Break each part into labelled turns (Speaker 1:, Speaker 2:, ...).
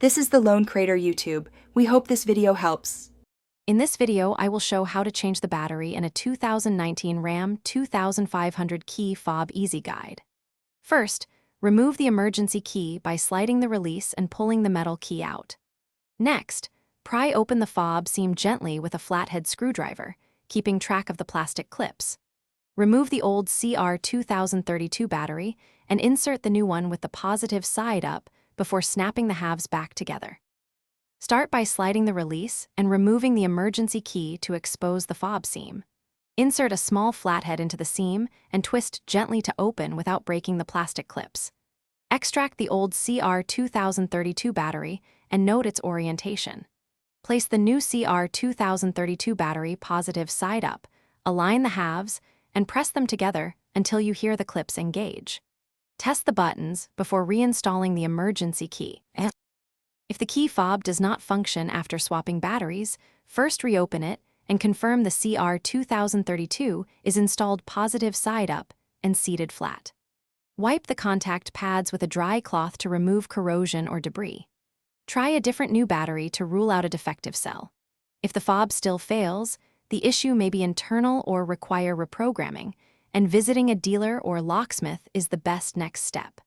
Speaker 1: This is the Lone Crater YouTube. We hope this video helps.
Speaker 2: In this video, I will show how to change the battery in a 2019 Ram 2500 key fob easy guide. First, remove the emergency key by sliding the release and pulling the metal key out. Next, pry open the fob seam gently with a flathead screwdriver, keeping track of the plastic clips. Remove the old CR2032 battery and insert the new one with the positive side up before snapping the halves back together. Start by sliding the release and removing the emergency key to expose the fob seam. Insert a small flathead into the seam and twist gently to open without breaking the plastic clips. Extract the old CR2032 battery and note its orientation. Place the new CR2032 battery positive side up, align the halves, and press them together until you hear the clips engage. Test the buttons before reinstalling the emergency key. If the key fob does not function after swapping batteries, first reopen it and confirm the CR2032 is installed positive side up and seated flat. Wipe the contact pads with a dry cloth to remove corrosion or debris. Try a different new battery to rule out a defective cell. If the fob still fails, the issue may be internal or require reprogramming, and visiting a dealer or locksmith is the best next step.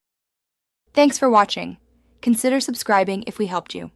Speaker 1: Thanks for watching. Consider subscribing if we helped you.